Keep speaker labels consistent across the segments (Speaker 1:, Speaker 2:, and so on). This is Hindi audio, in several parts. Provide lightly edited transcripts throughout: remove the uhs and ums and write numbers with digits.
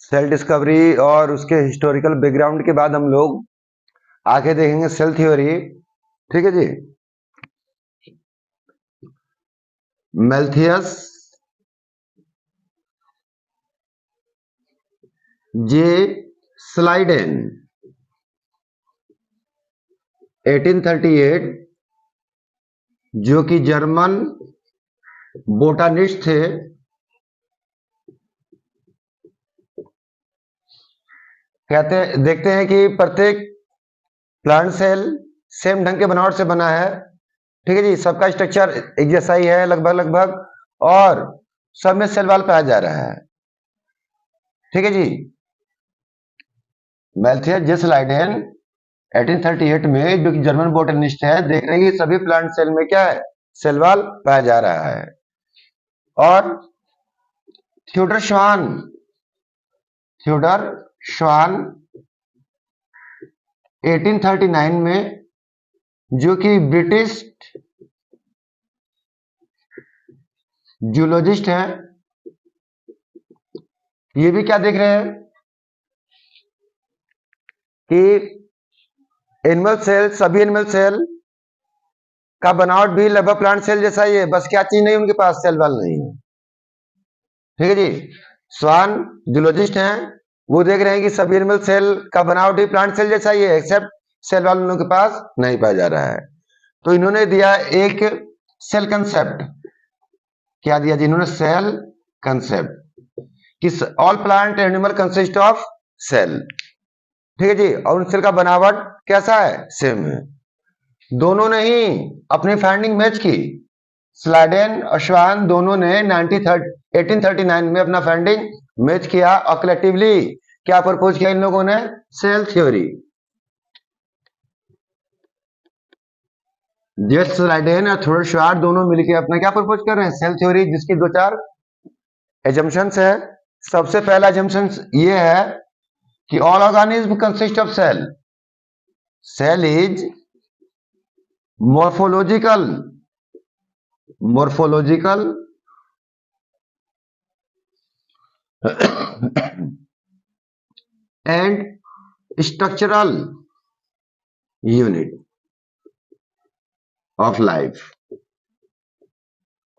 Speaker 1: सेल डिस्कवरी और उसके हिस्टोरिकल बैकग्राउंड के बाद हम लोग आगे देखेंगे सेल थ्योरी। ठीक है जी। मैल्थियस जे स्लाइडेन 1838, जो कि जर्मन बोटानिस्ट थे, देखते हैं कि प्रत्येक प्लांट सेल सेम ढंग के बनावट से बना है। ठीक है जी, सबका स्ट्रक्चर एक जैसा ही है लगभग लगभग, और सब में सेल वॉल पाया जा रहा है। ठीक है जी। मैल्थियस जे स्लाइडेन 1838 में, जो कि जर्मन बोटनिस्ट है, देख रहे हैं कि सभी प्लांट सेल में क्या है, सेल वॉल पाया जा रहा है। और थियोडर श्वान 1839 में, जो कि ब्रिटिश जूलॉजिस्ट है, ये भी क्या देख रहे हैं कि एनिमल सेल, सभी एनिमल सेल का बनावट भी लगभग प्लांट सेल जैसा ही है, बस क्या चीज नहीं, उनके पास सेल वॉल नहीं है। ठीक है जी। स्वान जूलॉजिस्ट हैं, वो देख रहे हैं कि सभी एनिमल सेल का बनावट ही प्लांट सेल जैसा ही है, एक्सेप्ट सेल वॉल उनके पास नहीं पाया जा रहा है। तो इन्होंने दिया एक सेल कंसेप्ट। क्या दिया जी इन्होंने? सेल कंसेप्ट कि all plant animal consist of cell. ठीक है जी। और उन सेल का बनावट कैसा है? सेम है। दोनों ने ही अपनी फाइंडिंग मैच की। स्लाइडेन और श्वान दोनों ने 1839 में अपना फाइंडिंग मैच किया और कलेक्टिवली क्या प्रपोज किया इन लोगों ने? Cell theory. जेट स्लाइडेन और थोड़ा श्वान दोनों मिलकर अपना क्या प्रपोज कर रहे हैं? सेल थ्योरी, जिसकी दो चार एजम्पशंस है। सबसे पहला एजम्पशन ये है कि all organism consist of cell. Cell is morphological and structural unit of life।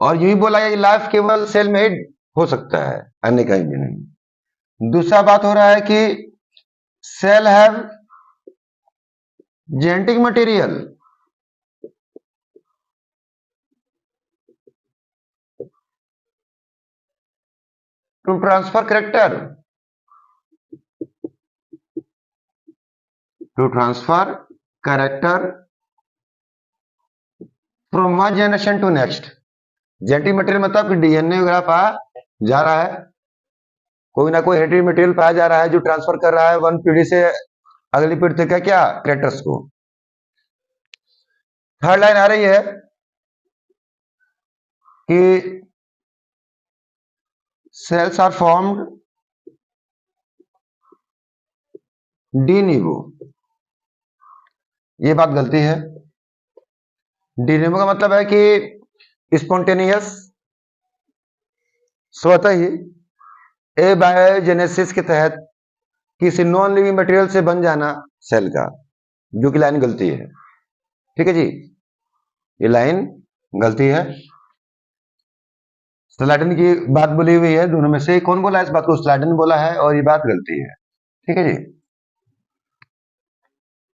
Speaker 1: और यही बोला गया कि लाइफ केवल सेल में ही हो सकता है, अन्य कहीं भी नहीं। दूसरा बात हो रहा है कि cell have genetic material to transfer character from one generation to next. Genetic material मतलब कि डीएनए वगैरह पाया जा रहा है, कोई ना कोई हेरिटेज मटेरियल पाया जा रहा है जो ट्रांसफर कर रहा है वन पीढ़ी से अगली पीढ़ी तक, क्या कैरेक्टर्स को। थर्ड लाइन आ रही है कि सेल्स आर फॉर्म्ड डी नीवो। ये बात गलती है। डी नीवो का मतलब है कि स्पॉन्टेनियस, स्वतः ही एबायोजेनेसिस के तहत किसी नॉन लिविंग मटेरियल से बन जाना सेल का, जो कि लाइन गलती है। ठीक है जी, ये लाइन गलती है। स्लाइडन की बात बोली हुई है, दोनों में से कौन बोला इस बात को? स्लाइडन बोला है, और ये बात गलती है। ठीक है जी।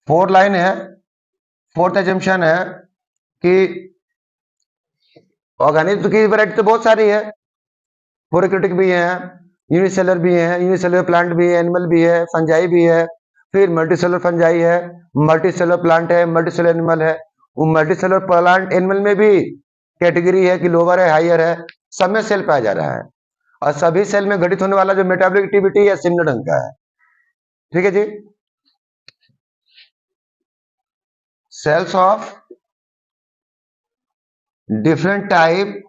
Speaker 1: फोर्थ लाइन है, फोर्थ एजम्पशन है कि ऑर्गेनिज्म की वैरायटी तो बहुत सारी है, प्रोकैरियोटिक भी है, यूनिसेलर भी है, यूनिसेलर प्लांट भी है, एनिमल भी है, फंजाई भी है, फिर मल्टीसेलर फंजाई है, मल्टीसेलर प्लांट है, मल्टीसेलर एनिमल है। वो मल्टीसेलर प्लांट एनिमल में भी कैटेगरी है कि लोअर है, हायर है, सब में सेल पाया जा रहा है, और सभी सेल में घटित होने वाला जो मेटाबॉलिक एक्टिविटी है सिमिलर ढंग का है। ठीक है जी। सेल्स ऑफ डिफरेंट टाइप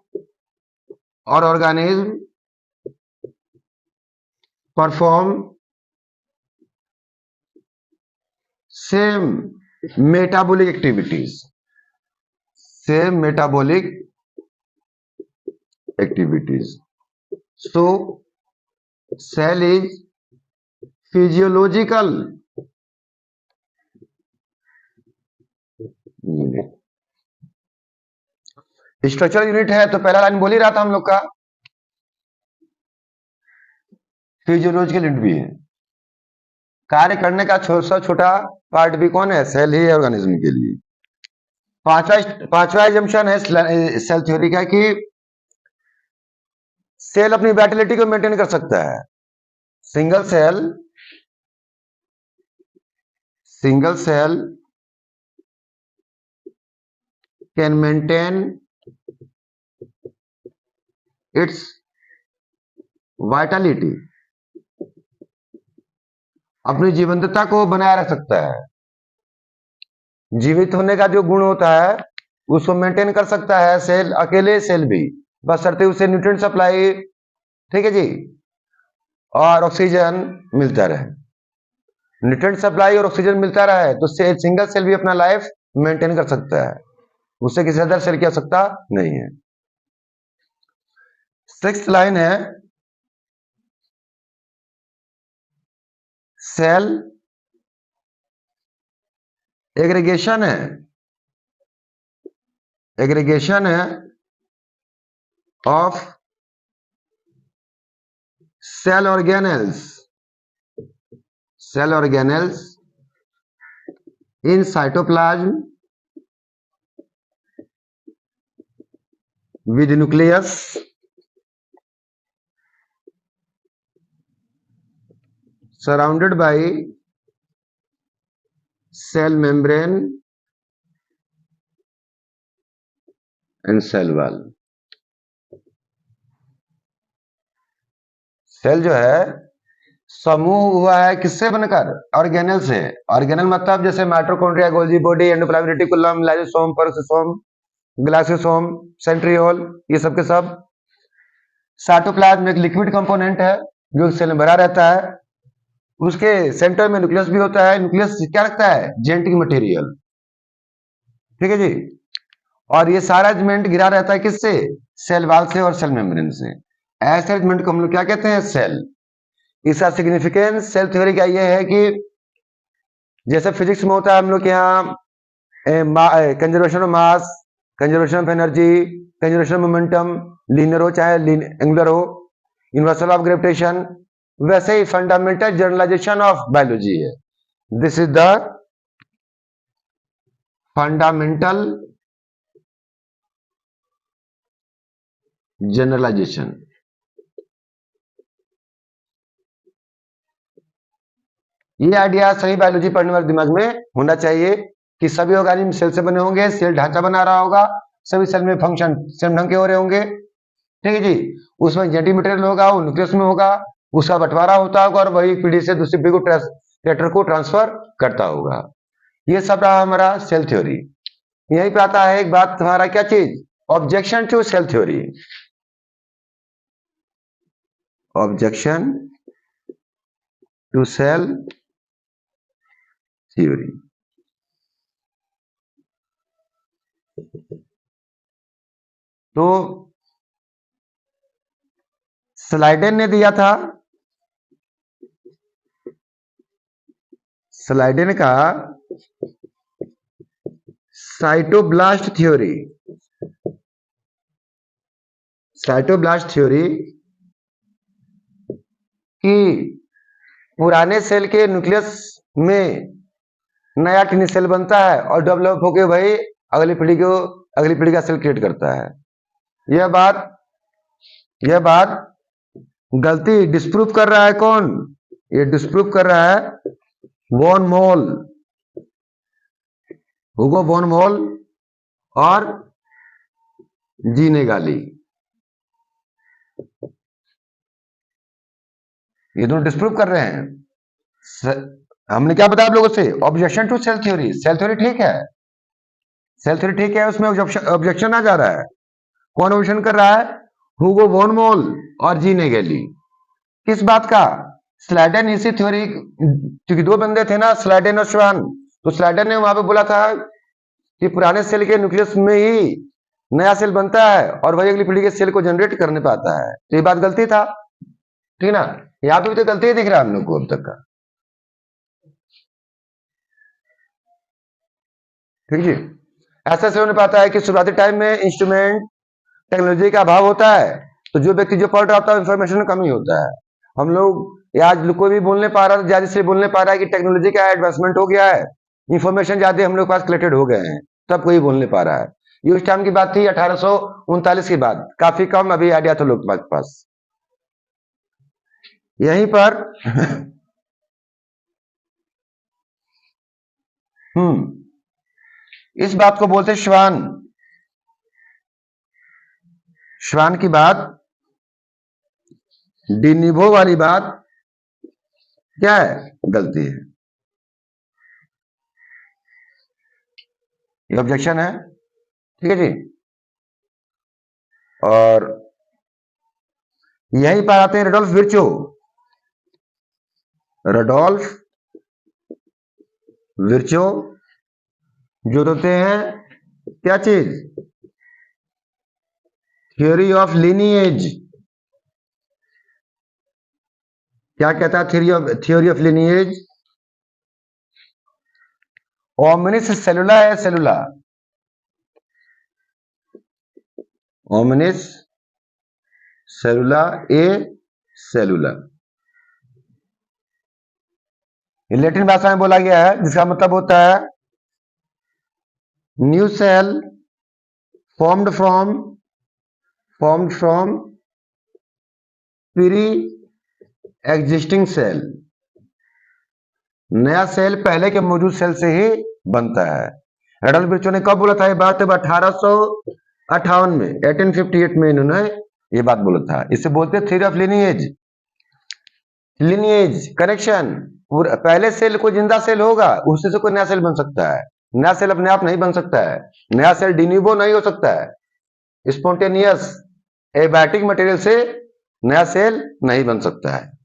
Speaker 1: और organism perform same metabolic activities. Same metabolic activities. So cell is physiological structural unit है, तो पहला लाइन बोल ही रहा था हम लोग का, फिजियोलॉजिकल यूनिट भी है। कार्य करने का सबसे छोटा पार्ट भी कौन है? सेल ही है ऑर्गेनिज्म के लिए। पांचवा एजम्पशन है सेल थ्योरी का कि सेल अपनी वाइटलिटी को मेंटेन कर सकता है। Single cell can maintain its vitality, अपनी जीवंतता को बनाए रख सकता है। जीवित होने का जो गुण होता है उसको मेंटेन कर सकता है सेल, अकेले सेल भी, बशर्ते उसे न्यूट्रिएंट सप्लाई, ठीक है जी, और ऑक्सीजन मिलता रहे। न्यूट्रिएंट सप्लाई और ऑक्सीजन मिलता रहे तो सेल, सिंगल सेल भी अपना लाइफ मेंटेन कर सकता है, उससे किसी अदर सेल की आवश्यकता नहीं है। सिक्स्थ लाइन है, सेल एग्रीगेशन है of cell organelles in cytoplasm with nucleus surrounded by cell membrane and cell wall। Cell जो है समूह हुआ है किससे बनकर? ऑर्गेनेल से। ऑर्गेनेल मतलब जैसे mitochondria, Golgi body, endoplasmic reticulum, lysosome, peroxisome, glyoxysome, centriole, ये सब के सब। साइटोप्लाज्म एक लिक्विड कंपोनेंट है जो सेल में भरा रहता है, उसके सेंटर में न्यूक्लियस भी होता है। न्यूक्लियस क्या रखता है? जेनेटिक मटेरियल, ठीक है जी। और ये सारा एलिमेंट घिरा रहता है किससे? सेल वॉल से और सेल मेम्ब्रेन से। ऐसे एलिमेंट को हम लोग क्या कहते हैं? सेल। इसका सिग्निफिकेंस सेल थ्योरी का ये है कि जैसे फिजिक्स में होता है हम लोग के यहाँ conservation of mass, conservation of energy, conservation of momentum, linear हो चाहे एंगुलर हो, यूनिवर्सल ऑफ ग्रेविटेशन, वैसे ही फंडामेंटल जनरलाइजेशन ऑफ बायोलॉजी है। This is the fundamental generalisation. ये आइडिया सही बायोलॉजी पढ़ने वाले दिमाग में होना चाहिए कि सभी ऑर्गेनिज्म सेल से बने होंगे, सेल ढांचा बना रहा होगा, सभी सेल में फंक्शन सेम ढंग के हो रहे होंगे, ठीक है जी। उसमें जेनेटिक मटेरियल होगा, वो न्यूक्लियस में होगा, उसका बंटवारा होता होगा और वही पीढ़ी से दूसरी पीढ़ी को ट्रांसफर करता होगा। ये सब रहा हमारा सेल थ्योरी। यहीं पे आता है एक बात, तुम्हारा क्या चीज? Objection to cell theory. Objection to cell theory. तो स्लाइडेन ने दिया था, स्लाइडेन का साइटोब्लास्ट थ्योरी। साइटोब्लास्ट थ्योरी कि पुराने सेल के न्यूक्लियस में नया टिनी सेल बनता है और डेवलप होके भाई अगली पीढ़ी का सेल क्रिएट करता है। यह बात गलती डिस्प्रूव कर रहा है कौन? ये डिस्प्रूव कर रहा है वॉन मोल, हुगो वॉन मोल और जीने गाली। ये दोनों डिस्प्रूव कर रहे हैं। हमने क्या बताया आप लोगों से? Objection to cell theory. Cell theory ठीक है, सेल थ्योरी ठीक है, उसमें ऑब्जेक्शन आ जा रहा है। कौन ऑब्जेक्शन कर रहा है? हुगो वॉन मोल और जीने गैली। किस बात का? स्लाइडेन इसी थ्योरी, क्योंकि दो बंदे थे ना, स्लाइडेन और श्वान, तो स्लाइडेन ने वहां पे बोला था कि पुराने सेल के न्यूक्लियस में ही नया सेल बनता है और वही अगली पीढ़ी के सेल को जनरेट करने पाता है। तो ये बात गलती था, ठीक ना? यहाँ पे भी तो गलती दिख रहा है हम लोग को अब तक का। ठीक जी। ऐसा से होने पाता है कि शुरुआती टाइम में इंस्ट्रूमेंट टेक्नोलॉजी का अभाव होता है, तो जो व्यक्ति जो पढ़ रहा होता है इंफॉर्मेशन कमी होता है। हम लोग या आज कोई भी बोलने पा रहा है, ज्यादा से बोलने पा रहा है कि टेक्नोलॉजी का एडवांसमेंट हो गया है, इंफॉर्मेशन ज्यादा हम लोग पास कलेक्टेड हो गए हैं, तब कोई बोलने पा रहा है। ये उस टाइम की बात थी 1839 की बात, काफी कम अभी आइडिया था लोग के पास। यहीं पर इस बात को बोलते श्वान। श्वान की बात, डिनिवो वाली बात क्या है, गलती है। ये ऑब्जेक्शन है, ठीक है जी। और यहीं पर आते हैं रडोल्फ विर्चो। रडोल्फ विर्चो जो होते हैं क्या चीज, थ्योरी ऑफ लिनिएज। क्या कहता है थ्योरी ऑफ लिनिएज? ओमनिस सेलुला है, सेलुला, ओमनिस सेलुला ए सेलुला। लैटिन भाषा में बोला गया है, जिसका मतलब होता है new cell formed from pre existing cell. नया सेल पहले के मौजूद सेल से ही बनता है। रडोल्फ विर्चो ने कब बोला था ये बात? 1858 में, 1858 में इन्होंने ये बात बोला था। इसे बोलते हैं theory of lineage. Lineage connection, पहले सेल कोई जिंदा सेल होगा, उससे से कोई नया सेल बन सकता है। नया सेल अपने आप नहीं बन सकता है, नया सेल डिन्यूबो नहीं हो सकता है, स्पॉन्टेनियस एबायोटिक मटेरियल से नया सेल नहीं बन सकता है।